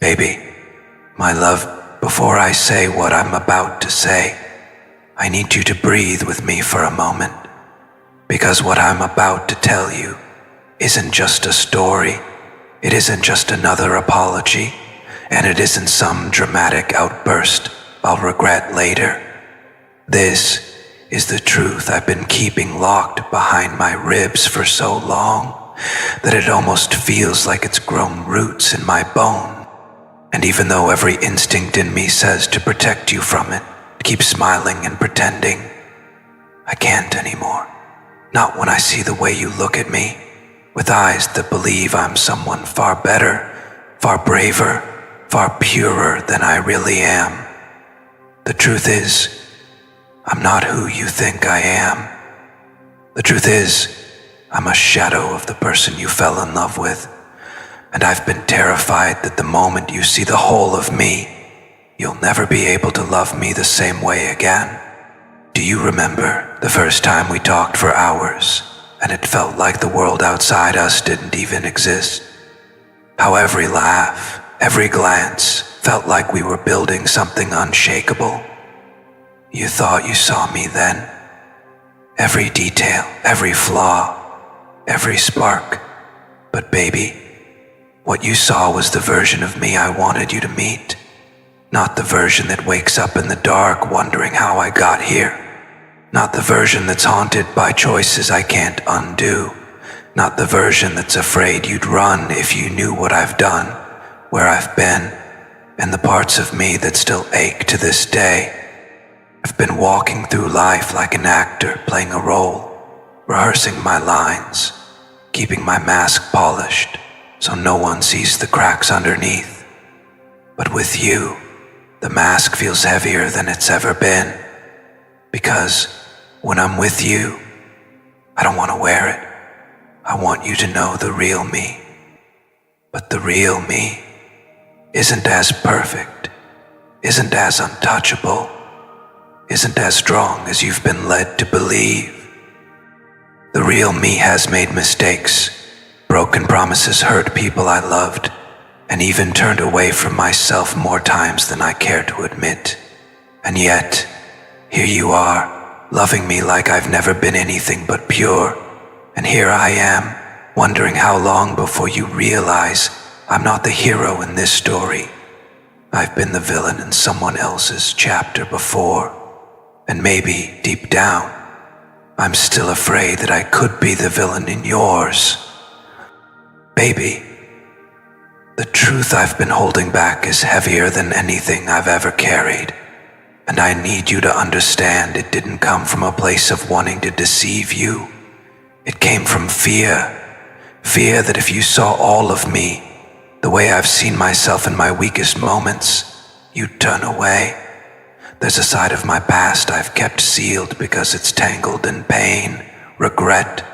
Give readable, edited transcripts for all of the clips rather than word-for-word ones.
Baby, my love, before I say what I'm about to say, I need you to breathe with me for a moment, because what I'm about to tell you isn't just a story, it isn't just another apology, and it isn't some dramatic outburst I'll regret later. This is the truth I've been keeping locked behind my ribs for so long that it almost feels like it's grown roots in my bone. And even though every instinct in me says to protect you from it, to keep smiling and pretending, I can't anymore. Not when I see the way you look at me, with eyes that believe I'm someone far better, far braver, far purer than I really am. The truth is, I'm not who you think I am. The truth is, I'm a shadow of the person you fell in love with, and I've been terrified that the moment you see the whole of me, you'll never be able to love me the same way again. Do you remember the first time we talked for hours, and it felt like the world outside us didn't even exist? How every laugh, every glance felt like we were building something unshakable. You thought you saw me then. Every detail, every flaw, every spark. But baby, what you saw was the version of me I wanted you to meet. Not the version that wakes up in the dark wondering how I got here. Not the version that's haunted by choices I can't undo. Not the version that's afraid you'd run if you knew what I've done, where I've been, and the parts of me that still ache to this day. I've been walking through life like an actor playing a role, rehearsing my lines, keeping my mask polished so no one sees the cracks underneath. But with you, the mask feels heavier than it's ever been, because when I'm with you, I don't want to wear it. I want you to know the real me. But the real me isn't as perfect, isn't as untouchable, isn't as strong as you've been led to believe. The real me has made mistakes, broken promises, hurt people I loved, and even turned away from myself more times than I care to admit. And yet, here you are, loving me like I've never been anything but pure. And here I am, wondering how long before you realize I'm not the hero in this story. I've been the villain in someone else's chapter before. And maybe, deep down, I'm still afraid that I could be the villain in yours. Baby, the truth I've been holding back is heavier than anything I've ever carried. And I need you to understand it didn't come from a place of wanting to deceive you. It came from fear. Fear that if you saw all of me, the way I've seen myself in my weakest moments, you'd turn away. There's a side of my past I've kept sealed because it's tangled in pain, regret,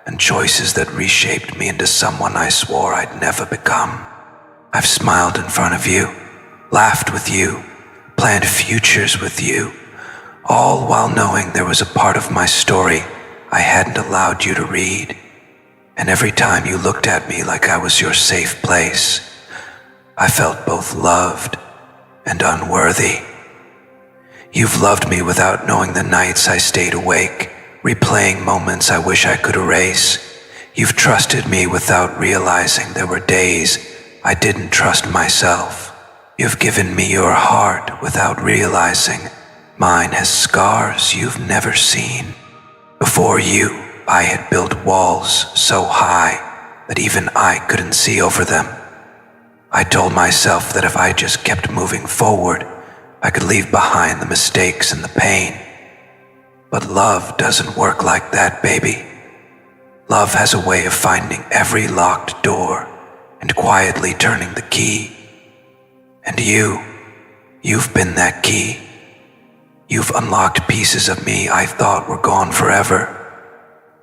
and choices that reshaped me into someone I swore I'd never become. I've smiled in front of you, laughed with you, planned futures with you, all while knowing there was a part of my story I hadn't allowed you to read. And every time you looked at me like I was your safe place, I felt both loved and unworthy. You've loved me without knowing the nights I stayed awake, replaying moments I wish I could erase. You've trusted me without realizing there were days I didn't trust myself. You've given me your heart without realizing mine has scars you've never seen. Before you, I had built walls so high that even I couldn't see over them. I told myself that if I just kept moving forward, I could leave behind the mistakes and the pain. But love doesn't work like that, baby. Love has a way of finding every locked door and quietly turning the key. And you've been that key. You've unlocked pieces of me I thought were gone forever.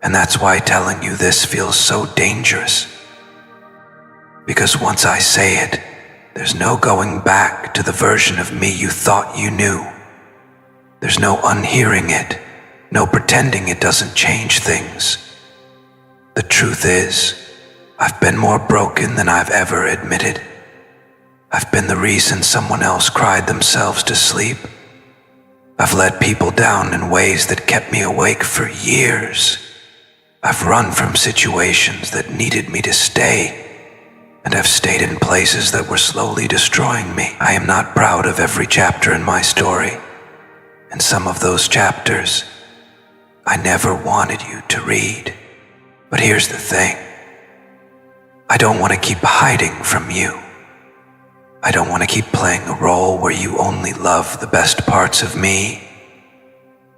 And that's why telling you this feels so dangerous. Because once I say it, there's no going back to the version of me you thought you knew. There's no unhearing it, no pretending it doesn't change things. The truth is, I've been more broken than I've ever admitted. I've been the reason someone else cried themselves to sleep. I've let people down in ways that kept me awake for years. I've run from situations that needed me to stay, and I've stayed in places that were slowly destroying me. I am not proud of every chapter in my story, and some of those chapters I never wanted you to read. But here's the thing. I don't want to keep hiding from you. I don't want to keep playing a role where you only love the best parts of me.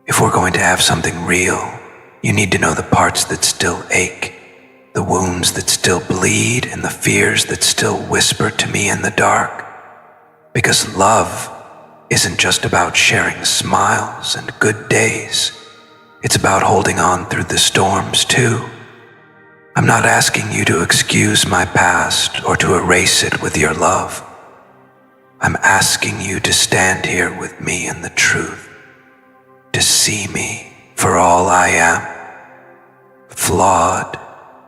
If we're going to have something real, you need to know the parts that still ache, the wounds that still bleed, and the fears that still whisper to me in the dark. Because love isn't just about sharing smiles and good days. It's about holding on through the storms too. I'm not asking you to excuse my past or to erase it with your love. I'm asking you to stand here with me in the truth, to see me for all I am. Flawed,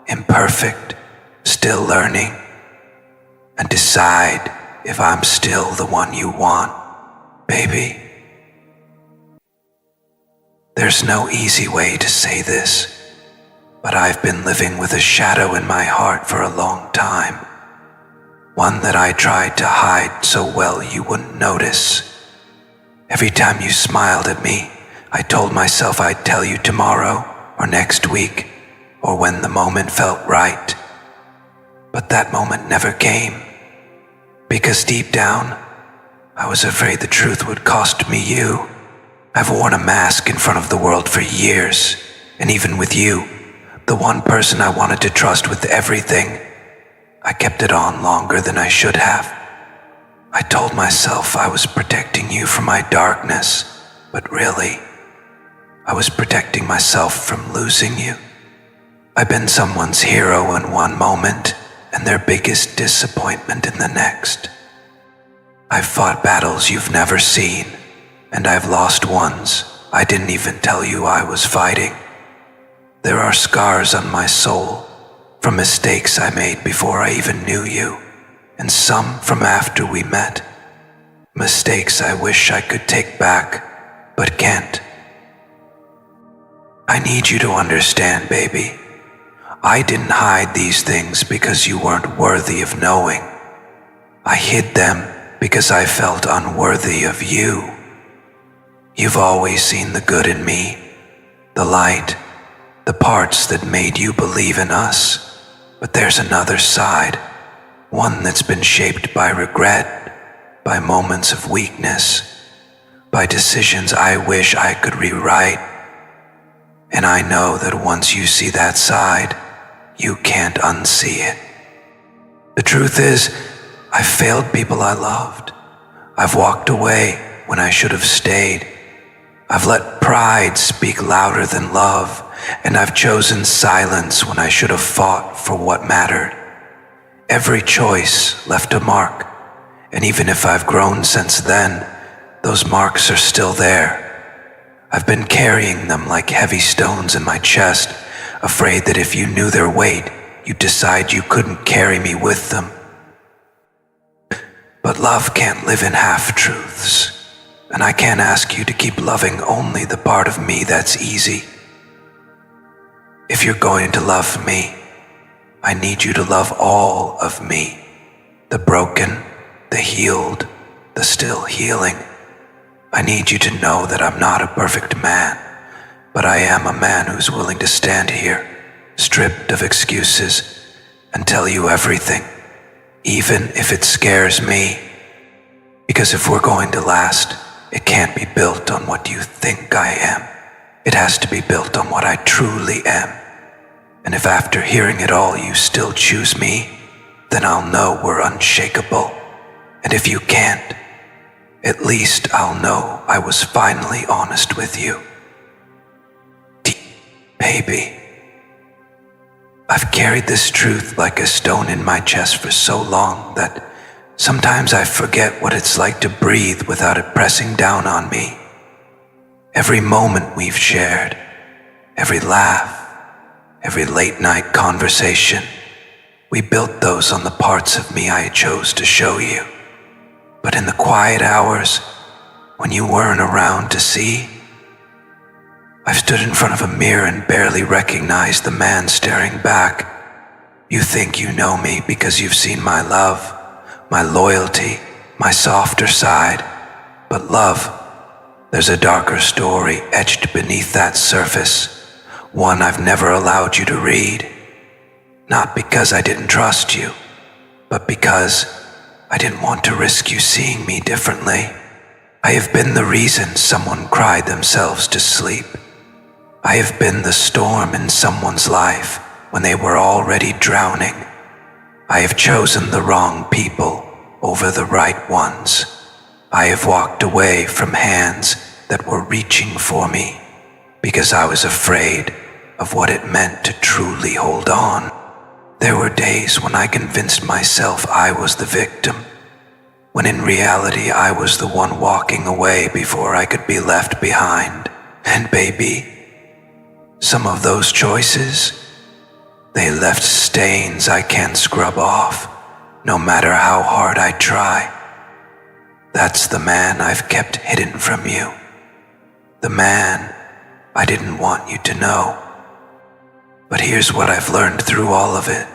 imperfect, still learning, and decide if I'm still the one you want, baby. There's no easy way to say this, but I've been living with a shadow in my heart for a long time, one that I tried to hide so well you wouldn't notice. Every time you smiled at me, I told myself I'd tell you tomorrow or next week, or when the moment felt right. But that moment never came, because deep down, I was afraid the truth would cost me you. I've worn a mask in front of the world for years, and even with you, the one person I wanted to trust with everything, I kept it on longer than I should have. I told myself I was protecting you from my darkness, but really, I was protecting myself from losing you. I've been someone's hero in one moment and their biggest disappointment in the next. I've fought battles you've never seen, and I've lost ones I didn't even tell you I was fighting. There are scars on my soul from mistakes I made before I even knew you, and some from after we met. Mistakes I wish I could take back, but can't. I need you to understand, baby. I didn't hide these things because you weren't worthy of knowing. I hid them because I felt unworthy of you. You've always seen the good in me, the light, the parts that made you believe in us. But there's another side, one that's been shaped by regret, by moments of weakness, by decisions I wish I could rewrite. And I know that once you see that side, you can't unsee it. The truth is, I've failed people I loved. I've walked away when I should have stayed. I've let pride speak louder than love, and I've chosen silence when I should have fought for what mattered. Every choice left a mark, and even if I've grown since then, those marks are still there. I've been carrying them like heavy stones in my chest, afraid that if you knew their weight, you'd decide you couldn't carry me with them. But love can't live in half-truths, and I can't ask you to keep loving only the part of me that's easy. If you're going to love me, I need you to love all of me, the broken, the healed, the still healing. I need you to know that I'm not a perfect man, but I am a man who's willing to stand here, stripped of excuses, and tell you everything, even if it scares me. Because if we're going to last, it can't be built on what you think I am. It has to be built on what I truly am. And if after hearing it all you still choose me, then I'll know we're unshakable. And if you can't, at least I'll know I was finally honest with you. Baby, I've carried this truth like a stone in my chest for so long that sometimes I forget what it's like to breathe without it pressing down on me. Every moment we've shared, every laugh, every late-night conversation, we built those on the parts of me I chose to show you. quiet hours when you weren't around to see. I've stood in front of a mirror and barely recognized the man staring back. You think you know me because you've seen my love, my loyalty, my softer side. But love, there's a darker story etched beneath that surface, one I've never allowed you to read. Not because I didn't trust you, but because I didn't want to risk you seeing me differently. I have been the reason someone cried themselves to sleep. I have been the storm in someone's life when they were already drowning. I have chosen the wrong people over the right ones. I have walked away from hands that were reaching for me because I was afraid of what it meant to truly hold on. There were days when I convinced myself I was the victim, when in reality I was the one walking away before I could be left behind. And baby, some of those choices, they left stains I can't scrub off, no matter how hard I try. That's the man I've kept hidden from you. The man I didn't want you to know. But here's what I've learned through all of it.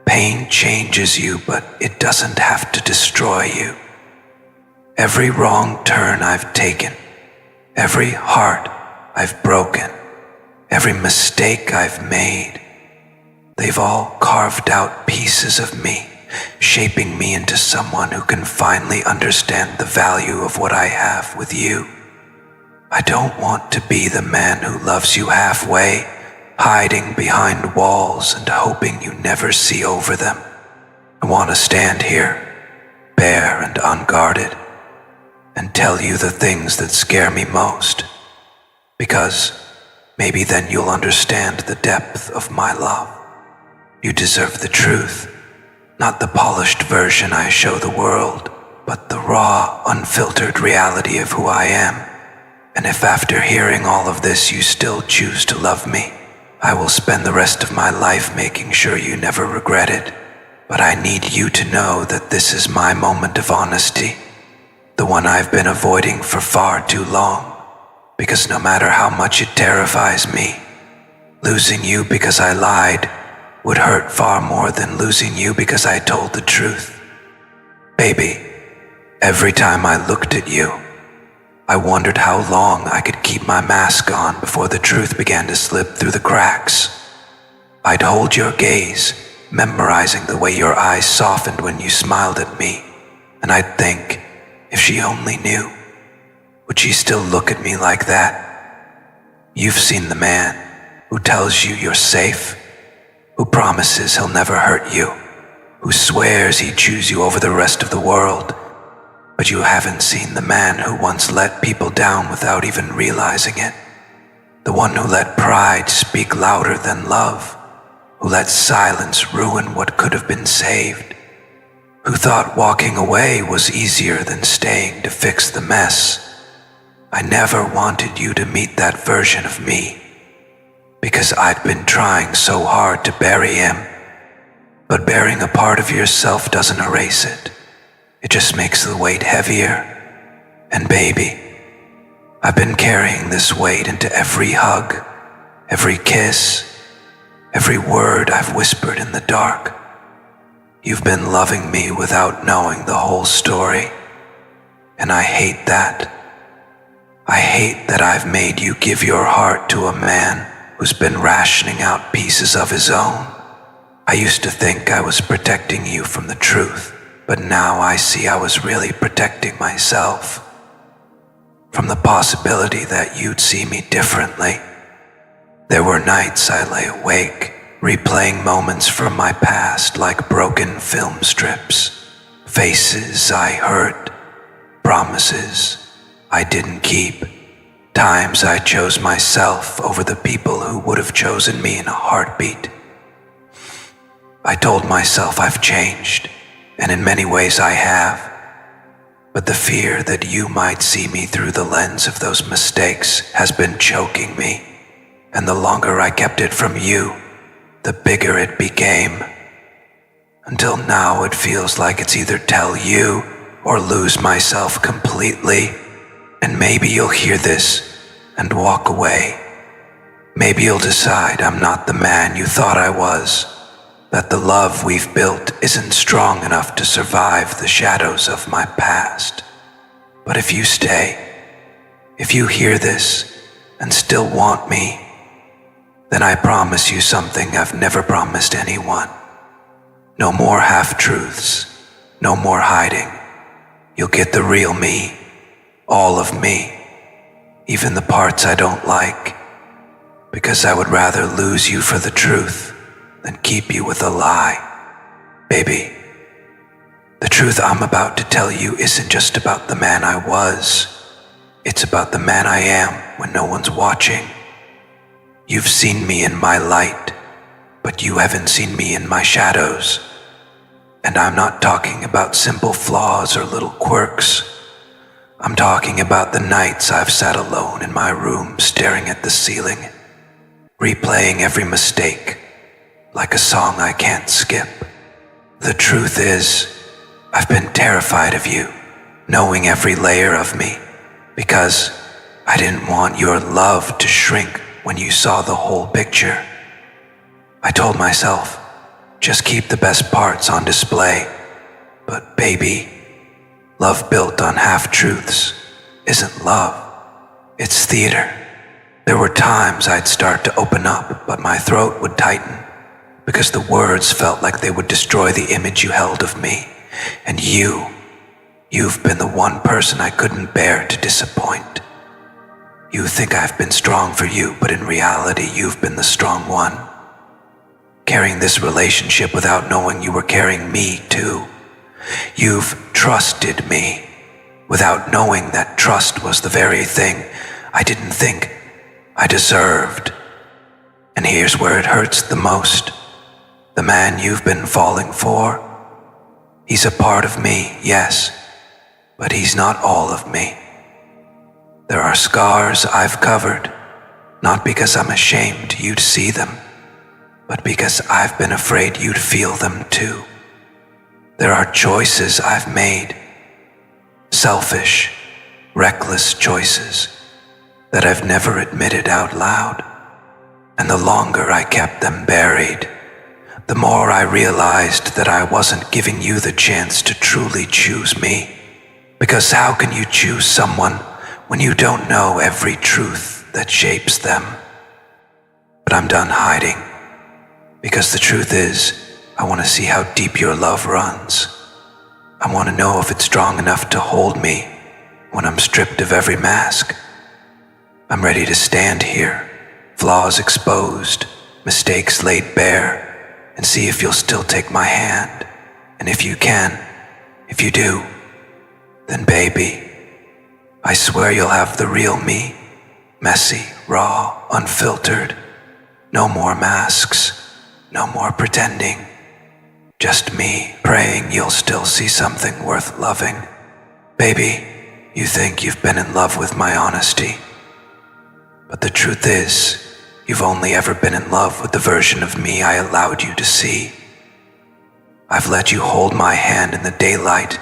Pain changes you, but it doesn't have to destroy you. Every wrong turn I've taken, every heart I've broken, every mistake I've made, they've all carved out pieces of me, shaping me into someone who can finally understand the value of what I have with you. I don't want to be the man who loves you halfway, hiding behind walls and hoping you never see over them. I want to stand here, bare and unguarded, and tell you the things that scare me most, because maybe then you'll understand the depth of my love. You deserve the truth, not the polished version I show the world, but the raw, unfiltered reality of who I am. And if after hearing all of this you still choose to love me, I will spend the rest of my life making sure you never regret it. But I need you to know that this is my moment of honesty, the one I've been avoiding for far too long, because no matter how much it terrifies me, losing you because I lied would hurt far more than losing you because I told the truth. Baby, every time I looked at you, I wondered how long I could keep my mask on before the truth began to slip through the cracks. I'd hold your gaze, memorizing the way your eyes softened when you smiled at me, and I'd think, if she only knew, would she still look at me like that? You've seen the man who tells you you're safe, who promises he'll never hurt you, who swears he'd choose you over the rest of the world. But you haven't seen the man who once let people down without even realizing it. The one who let pride speak louder than love, who let silence ruin what could have been saved, who thought walking away was easier than staying to fix the mess. I never wanted you to meet that version of me, because I'd been trying so hard to bury him. But bearing a part of yourself doesn't erase it. It just makes the weight heavier. And baby, I've been carrying this weight into every hug, every kiss, every word I've whispered in the dark. You've been loving me without knowing the whole story. And I hate that. I hate that I've made you give your heart to a man who's been rationing out pieces of his own. I used to think I was protecting you from the truth. But now I see I was really protecting myself from the possibility that you'd see me differently. There were nights I lay awake, replaying moments from my past like broken film strips, faces I hurt, promises I didn't keep, times I chose myself over the people who would have chosen me in a heartbeat. I told myself I've changed, and in many ways I have, but the fear that you might see me through the lens of those mistakes has been choking me, and the longer I kept it from you, the bigger it became, until now it feels like it's either tell you or lose myself completely. And maybe you'll hear this and walk away. Maybe you'll decide I'm not the man you thought I was, that the love we've built isn't strong enough to survive the shadows of my past. But if you stay, if you hear this and still want me, then I promise you something I've never promised anyone. No more half-truths, no more hiding. You'll get the real me, all of me, even the parts I don't like, because I would rather lose you for the truth than keep you with a lie. Baby, the truth I'm about to tell you isn't just about the man I was. It's about the man I am when no one's watching. You've seen me in my light, but you haven't seen me in my shadows. And I'm not talking about simple flaws or little quirks. I'm talking about the nights I've sat alone in my room staring at the ceiling, replaying every mistake like a song I can't skip. The truth is, I've been terrified of you, knowing every layer of me, because I didn't want your love to shrink when you saw the whole picture. I told myself, just keep the best parts on display. But baby, love built on half-truths isn't love, it's theater. There were times I'd start to open up, but my throat would tighten, because the words felt like they would destroy the image you held of me. And you've been the one person I couldn't bear to disappoint. You think I've been strong for you, but in reality, you've been the strong one. Carrying this relationship without knowing you were carrying me too. You've trusted me without knowing that trust was the very thing I didn't think I deserved. And here's where it hurts the most. The man you've been falling for, he's a part of me, yes, but he's not all of me. There are scars I've covered, not because I'm ashamed you'd see them, but because I've been afraid you'd feel them too. There are choices I've made, selfish, reckless choices that I've never admitted out loud. And the longer I kept them buried, the more I realized that I wasn't giving you the chance to truly choose me. Because how can you choose someone when you don't know every truth that shapes them? But I'm done hiding, because the truth is, I want to see how deep your love runs. I want to know if it's strong enough to hold me when I'm stripped of every mask. I'm ready to stand here, flaws exposed, mistakes laid bare, and see if you'll still take my hand. And if you can, if you do, then baby, I swear you'll have the real me, messy, raw, unfiltered. No more masks, no more pretending. Just me praying you'll still see something worth loving. Baby, you think you've been in love with my honesty. But the truth is, you've only ever been in love with the version of me I allowed you to see. I've let you hold my hand in the daylight,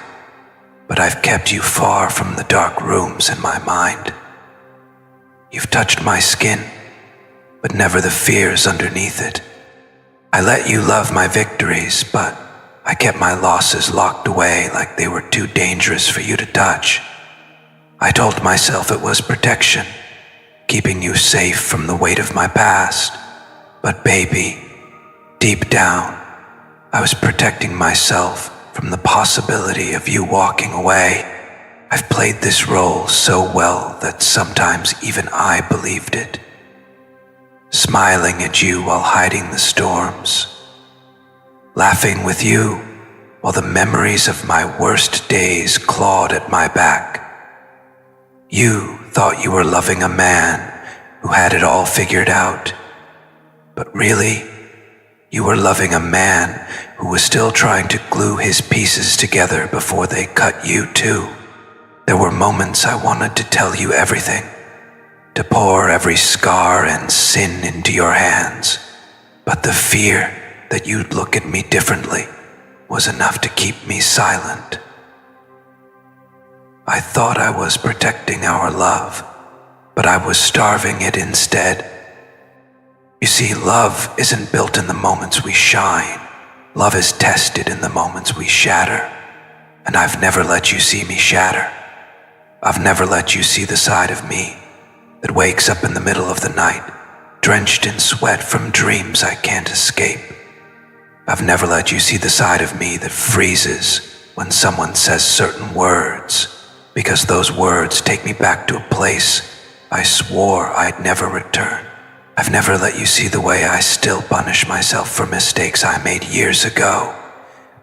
but I've kept you far from the dark rooms in my mind. You've touched my skin, but never the fears underneath it. I let you love my victories, but I kept my losses locked away like they were too dangerous for you to touch. I told myself it was protection, keeping you safe from the weight of my past. But baby, deep down, I was protecting myself from the possibility of you walking away. I've played this role so well that sometimes even I believed it. Smiling at you while hiding the storms. Laughing with you while the memories of my worst days clawed at my back. You thought you were loving a man who had it all figured out. But really, you were loving a man who was still trying to glue his pieces together before they cut you too. There were moments I wanted to tell you everything, to pour every scar and sin into your hands. But the fear that you'd look at me differently was enough to keep me silent. I thought I was protecting our love, but I was starving it instead. You see, love isn't built in the moments we shine. Love is tested in the moments we shatter. And I've never let you see me shatter. I've never let you see the side of me that wakes up in the middle of the night, drenched in sweat from dreams I can't escape. I've never let you see the side of me that freezes when someone says certain words, because those words take me back to a place I swore I'd never return. I've never let you see the way I still punish myself for mistakes I made years ago.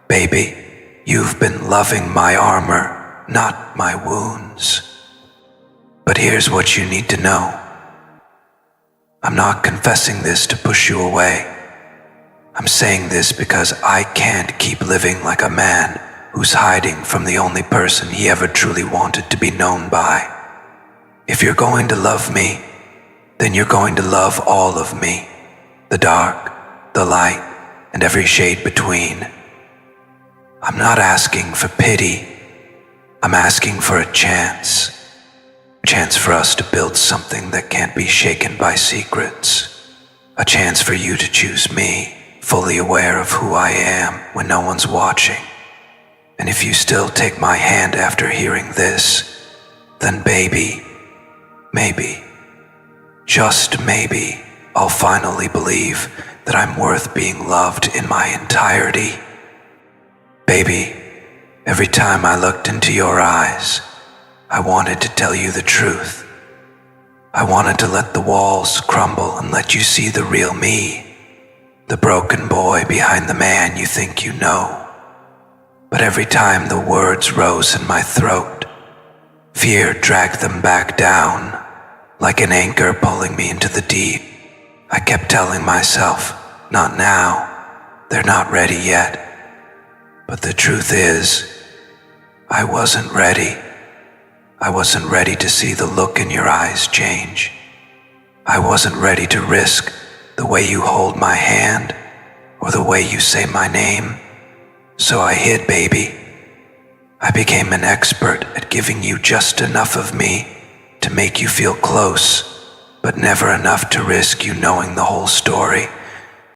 Baby, you've been loving my armor, not my wounds. But here's what you need to know. I'm not confessing this to push you away. I'm saying this because I can't keep living like a man who's hiding from the only person he ever truly wanted to be known by. If you're going to love me, then you're going to love all of me, the dark, the light, and every shade between. I'm not asking for pity. I'm asking for a chance for us to build something that can't be shaken by secrets. A chance for you to choose me, fully aware of who I am when no one's watching. And if you still take my hand after hearing this, then baby, maybe, just maybe, I'll finally believe that I'm worth being loved in my entirety. Baby, every time I looked into your eyes, I wanted to tell you the truth. I wanted to let the walls crumble and let you see the real me, the broken boy behind the man you think you know. But every time the words rose in my throat, fear dragged them back down, like an anchor pulling me into the deep. I kept telling myself, not now, they're not ready yet. But the truth is, I wasn't ready. I wasn't ready to see the look in your eyes change. I wasn't ready to risk the way you hold my hand or the way you say my name. So I hid, baby. I became an expert at giving you just enough of me to make you feel close, but never enough to risk you knowing the whole story.